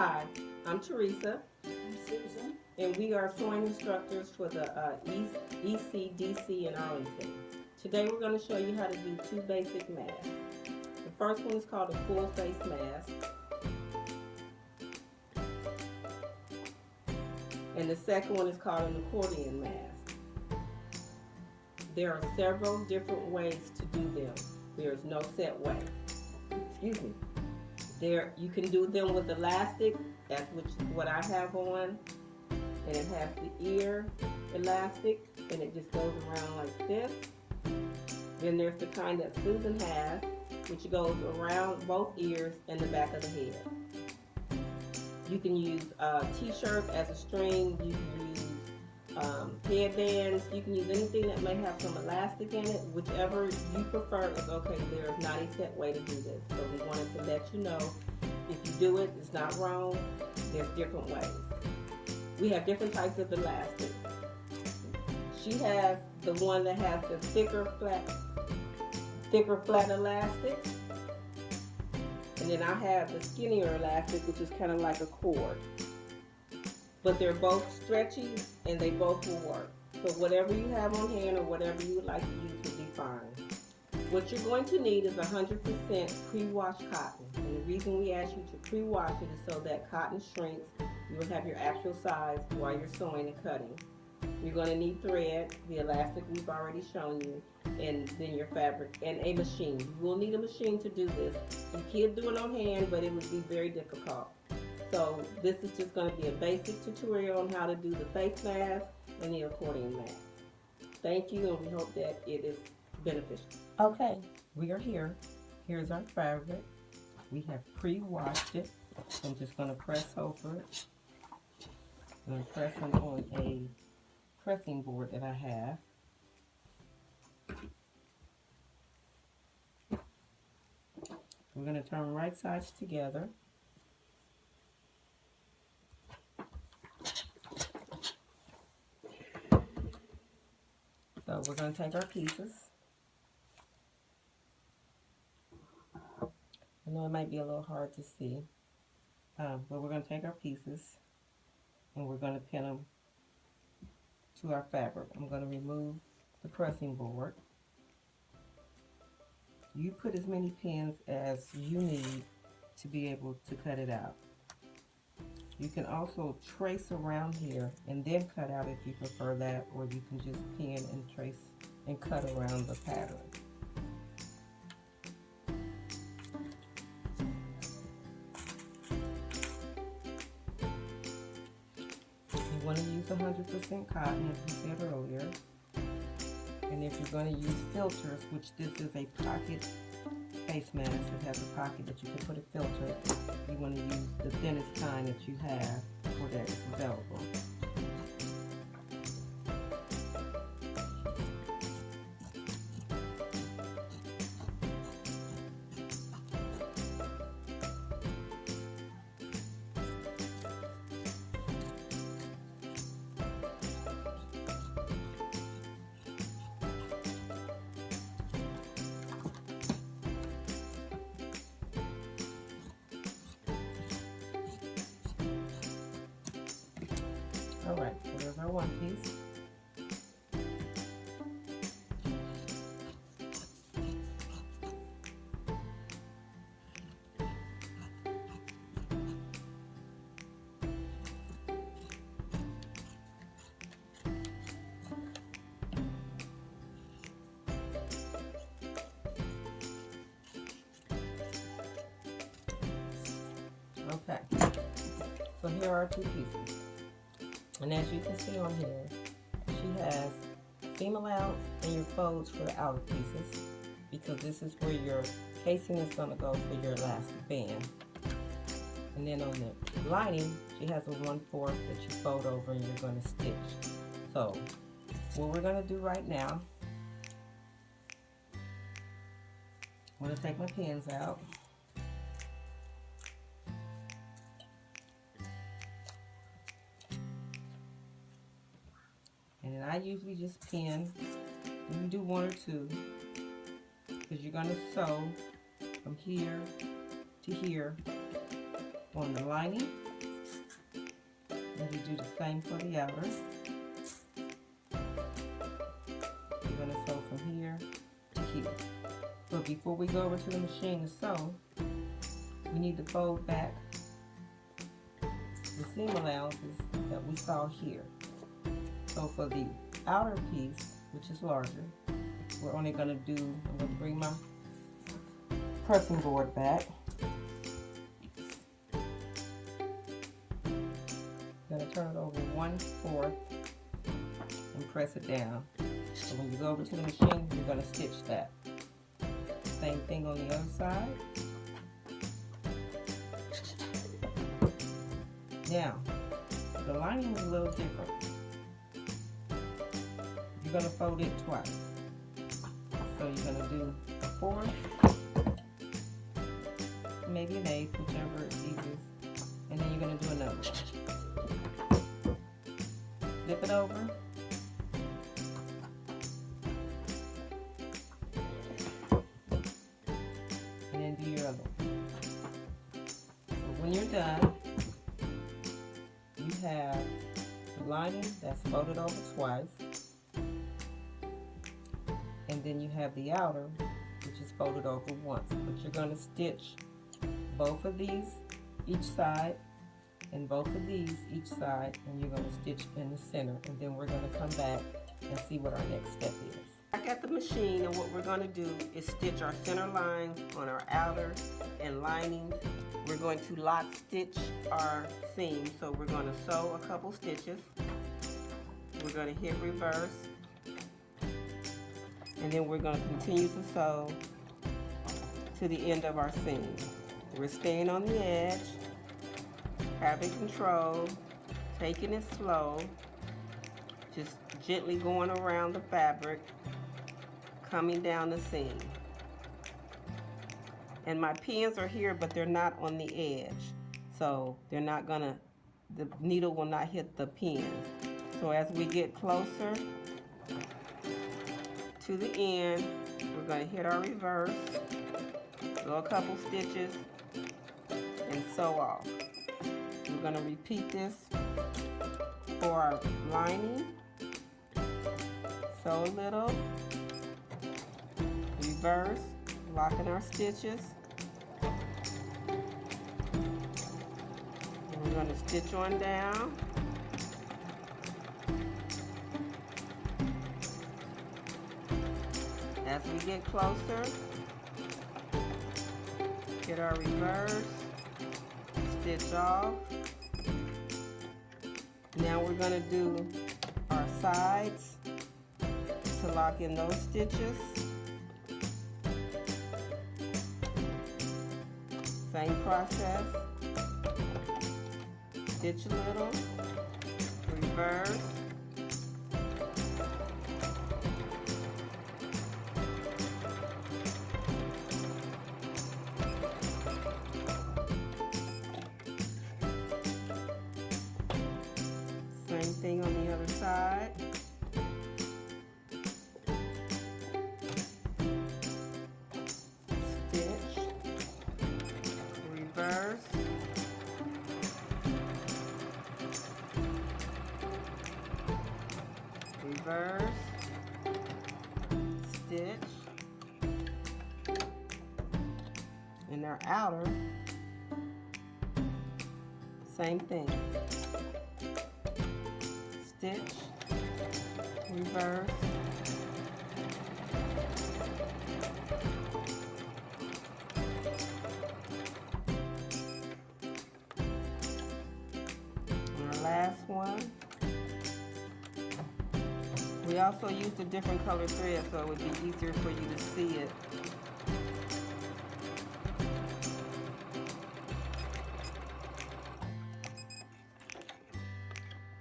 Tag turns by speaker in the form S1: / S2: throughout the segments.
S1: Hi, I'm Teresa,
S2: I'm Susan.
S1: and we are sewing instructors for the ECDC in Arlington. Today we're going to show you how to do two basic masks. The first one is called a full face mask, and the second one is called an accordion mask. There are several different ways to do them. There is no set way. Excuse me. You can do them with elastic, that's what I have on, and it has the ear elastic, and it just goes around like this. Then there's the kind that Susan has, which goes around both ears and the back of the head. You can use a t-shirt as a string, you can use headbands, you can use anything that may have some elastic in it. Whichever you prefer is okay. There is not a set way to do this, so we wanted to let you know if you do it, it's not wrong. There's different ways. We have different types of elastic. She has the one that has the thicker flat elastic, and then I have the skinnier elastic, which is kind of like a cord. But they're both stretchy and they both will work. So whatever you have on hand or whatever you would like to use would be fine. What you're going to need is 100% pre-washed cotton. And the reason we ask you to pre-wash it is so that cotton shrinks. You will have your actual size while you're sewing and cutting. You're going to need thread, the elastic we've already shown you, and then your fabric and a machine. You will need a machine to do this. You can do it on hand, but it would be very difficult. So this is just going to be a basic tutorial on how to do the face mask and the accordion mask. Thank you, and we hope that it is beneficial. Okay, we are here. Here's our fabric. We have pre-washed it. I'm just going to press over it. I'm going to press it on a pressing board that I have. We're going to turn right sides together. So we're going to take our pieces. I know it might be a little hard to see, but we're going to take our pieces and we're going to pin them to our fabric. I'm going to remove the pressing board. You put as many pins as you need to be able to cut it out. You can also trace around here and then cut out if you prefer that, or you can just pin and trace and cut around the pattern. You want to use 100% cotton, as we said earlier. And if you're going to use filters, which this is a pocket face mask, it has a pocket that you can put a filter. You want to use the thinnest kind that you have or that is available. Alright, so there's our one piece. Okay, so here are our two pieces. And as you can see on here, she has seam allowance and your folds for the outer pieces, because this is where your casing is going to go for your elastic band. And then on the lining, she has a 1/4 that you fold over and you're going to stitch. So what we're going to do right now, I'm going to take my pins out. And I usually just pin. You can do one or two, because you're going to sew from here to here on the lining And you do the same for the outer. You're going to sew from here to here. But before we go over to the machine to sew, we need to fold back the seam allowances that we saw here. So for the outer piece, which is larger, we're only going to do, I'm going to bring my pressing board back. I'm going to turn it over 1/4 and press it down. So when you go over to the machine, you're going to stitch that. Same thing on the other side. Now, the lining is a little different. You're going to fold it twice. So you're going to do a 4th, maybe an 1/8, whichever is easiest, and then you're going to do another one. Flip it over. And then do your other one. So when you're done, you have the lining that's folded over twice, and then you have the outer, which is folded over once. But you're going to stitch both of these each side and both of these each side, and you're going to stitch in the center, and then we're going to come back and see what our next step is. Back at the machine, and what we're going to do is stitch our center lines on our outer and lining. We're going to lock stitch our seam, so we're going to sew a couple stitches. We're going to hit reverse, and then we're going to continue to sew to the end of our seam. We're staying on the edge, having control, taking it slow, just gently going around the fabric, coming down the seam. And my pins are here, but they're not on the edge, so they're not gonna, the needle will not hit the pin. So as we get closer to the end, we're going to hit our reverse, go a couple stitches, and sew off. We're going to repeat this for our lining. Sew a little, reverse, locking our stitches. And we're going to stitch on down. As we get closer, get our reverse, stitch off. Now we're going to do our sides to lock in those stitches. Same process. Stitch a little, reverse, same thing on the other side. Stitch, reverse, reverse, stitch, and our outer, same thing. Stitch, reverse, and our last one. We also used a different color thread, so it would be easier for you to see it.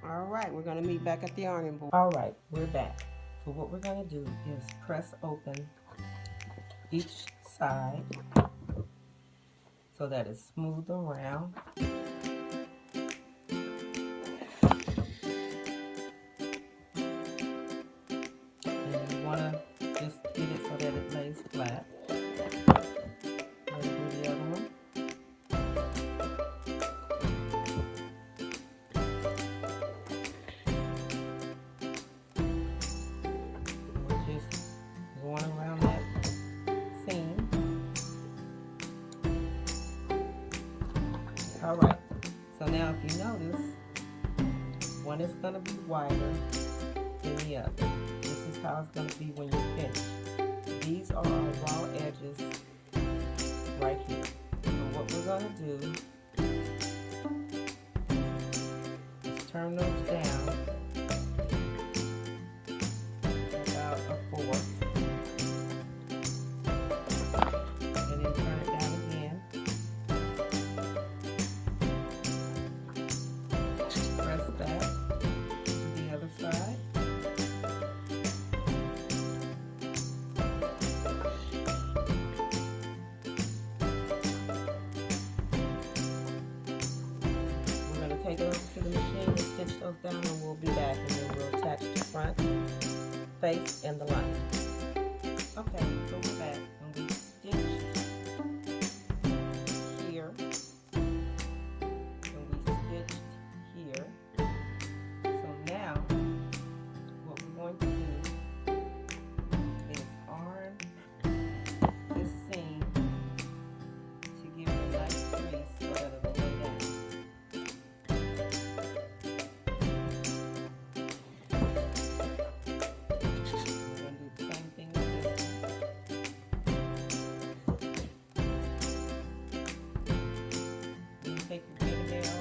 S1: Alright, we're going to meet back at the ironing board. Alright, we're back. So what we're going to do is press open each side so that it's smooth around. And you want to just get it so that it lays flat. Let's do the other one. Alright, so now if you notice, one is going to be wider than the other. This is how it's going to be when you're finished. These are our raw edges right here. So what we're going to do is turn those down about a fourth. And then turn it down again. Press back to the other side. Take it over to the machine and stitch those down, and we'll be back, and then we'll attach the front, face, and the line. Okay, so we're back, and we stitched here, and we stitched here. So now, what we're going to do is arm this seam to give it a nice crease so that it'll lay down. Take your fingernail,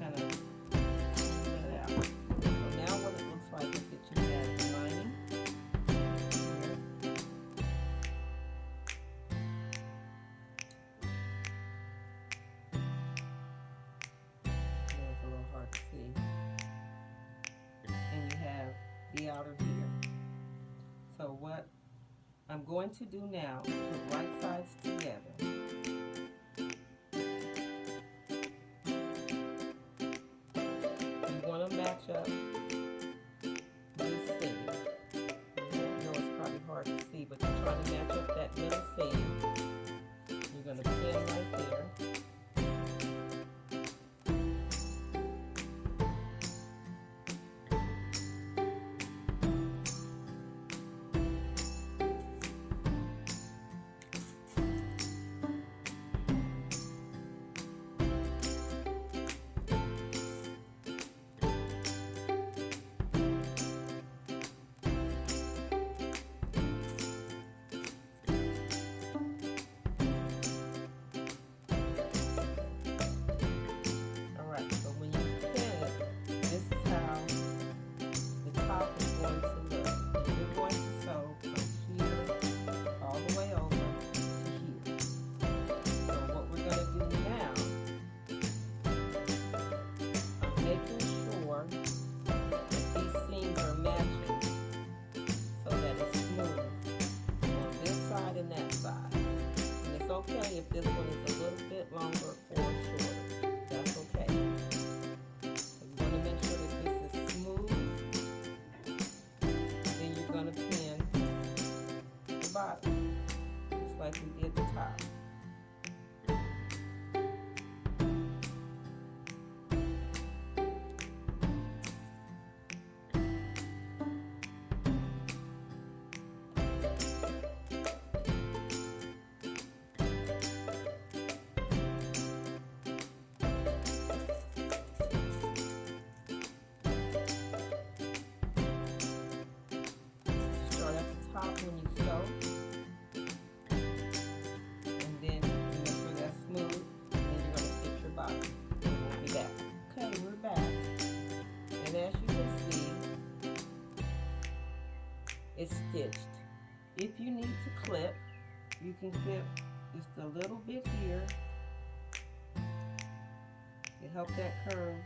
S1: kind of smooth it out. So now what it looks like is that you have the lining here. It's a little hard to see. And you have the outer here. So what I'm going to do now is put right sides together. Match up this seam. I know it's probably hard to see, but you're trying to match up that middle seam. You're going to pin right there. Okay, if this one is a little bit longer or shorter, that's okay. You want to make sure that this is smooth. Then you're going to pin the bottom, just like we did the top. When you sew, and then make sure that's smooth, and then you're going to stitch your bottom. We'll be back. Okay, we're back, and as you can see, it's stitched. If you need to clip, you can clip just a little bit here to help that curve,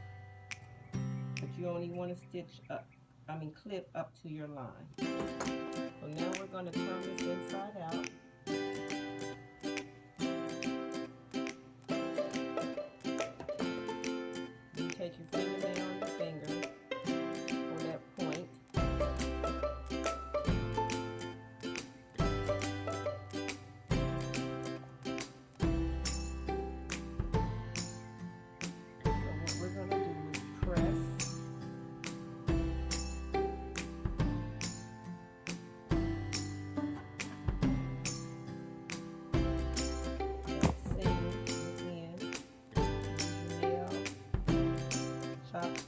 S1: but you only want to stitch up, clip up to your line. So now we're going to turn this inside out. You take your fingernail on your finger for that point. So what we're going to do is press.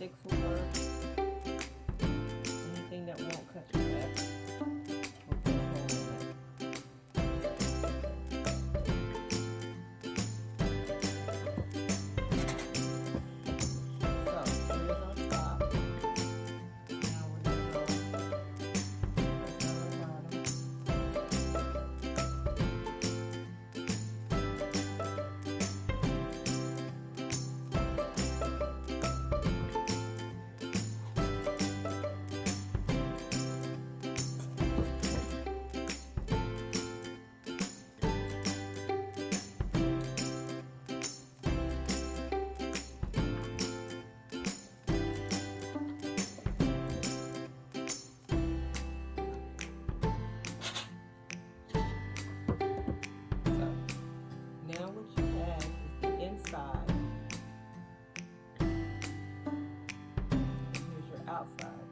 S1: sticks will work. Anything that won't cut your back, we'll put a hole in it. So here's our top. Now we're going to go press on the bottom. Now what you have is the inside, and here's your outside.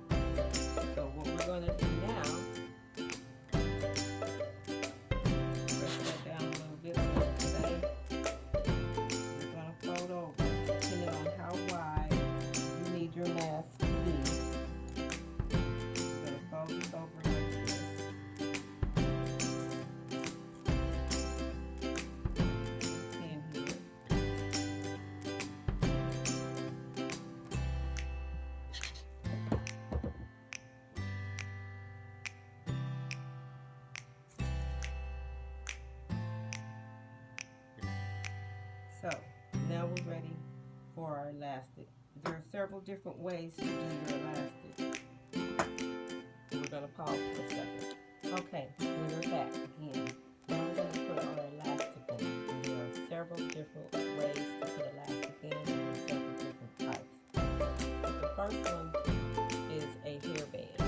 S1: So what we're going to do now, press that down a little bit, so today we're going to fold over, depending on how wide you need your mask to be. We're going to fold this over like this. So now we're ready for our elastic. There are several different ways to do your elastic. We're going to pause for a second. Okay, we're back again. Now I'm going to put our elastic in. And there are several different ways to put elastic in, and there are several different types. The first one is a hairband.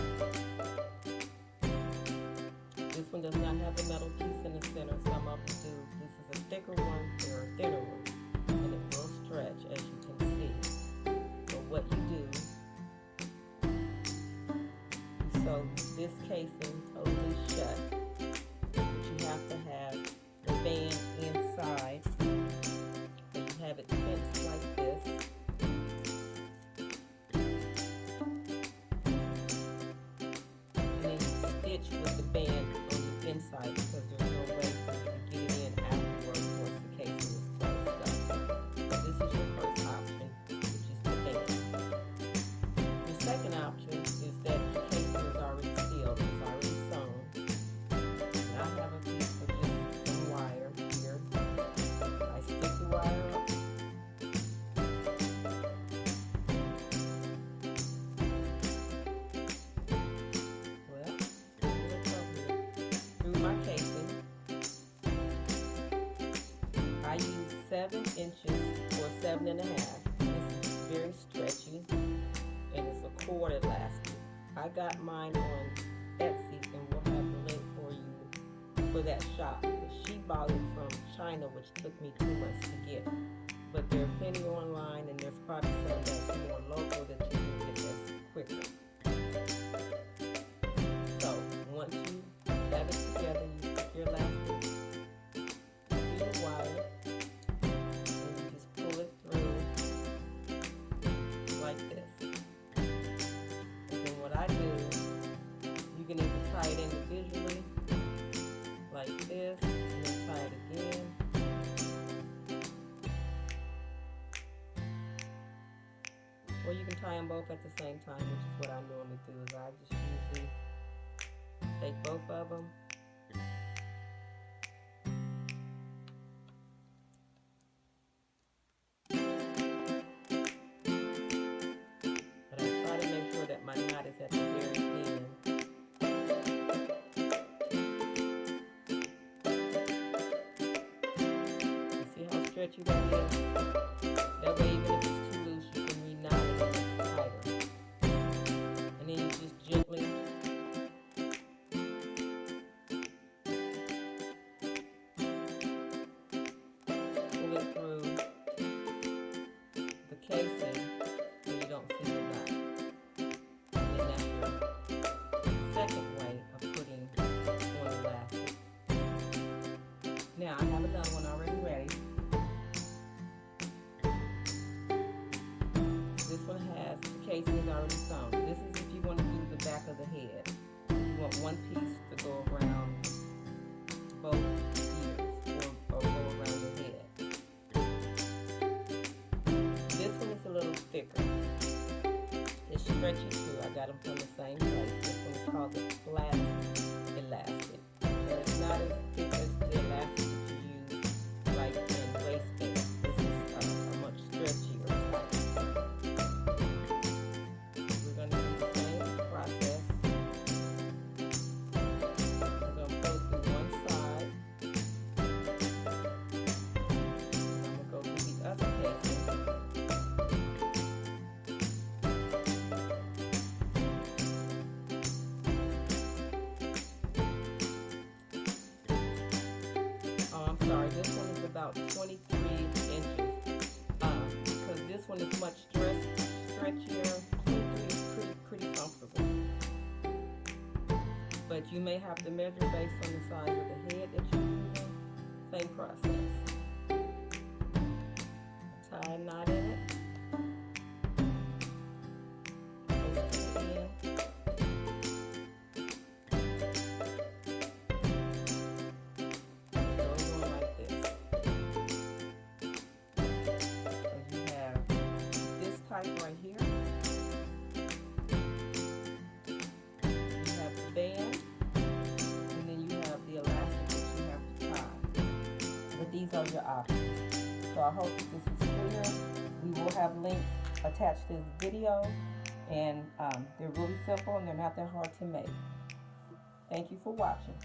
S1: This one does not have the metal piece in the center. Some of them do. This is a thicker one, there are thinner ones, and it will stretch, as you can see. So what you do, you sew this casing totally shut, but you have to have the band inside. So you have it pinched like this. And then you stitch with the band on the inside, because there's no way for you to get it in afterwards once the casing is closed up. So this is your first option, which is the band. Your second option is that the casing is already sealed, it's already sewn. And I have a piece of just some wire here. I stick the wire up. Well, through my casing, I use 7 inches or 7.5. This is very stretchy, and it's a cord elastic. I got mine on Etsy, and we'll have the link for you for that shop. But she bought it from China, which took me 2 months to get. But there are plenty online, and there's probably some that's more local that you can get that's quicker. So once you have it together, you put your elastic through your wire, and you just pull it through like this. And then what I do, you can either tie it individually like this, and then tie it again. Or you can tie them both at the same time, which is what I normally do. Is I just usually take both of them, but I try to make sure that my knot is at the very end. You see how stretchy that is? That way, even if it's too loose, you can re-knot it and make it tighter. And then you just gently pull it through the casing so you don't see the knot. And then that's your second way of putting on elastic. Now I have another one already ready. head. You want one piece to go around both ears or go around your head. This one is a little thicker. It's stretchy too. I got them from the same place. This one is called the flat elastic. It's not as thick as the elastic that you use like in waistbands. This is a much stretchier type. We're going to do the same process. We're going to go through one side. I'm going to go through the other casing. Sorry, this one is about 23 inches because this one is much stretchier. 23 is pretty comfortable. But you may have to measure based on the size of the head that you're using. Same process. Tie a knot in it. Go to the end. Right here, you have the band, and then you have the elastic that you have to tie. But these are your options. So I hope that this is clear. We will have links attached to this video, and they're really simple and they're not that hard to make. Thank you for watching.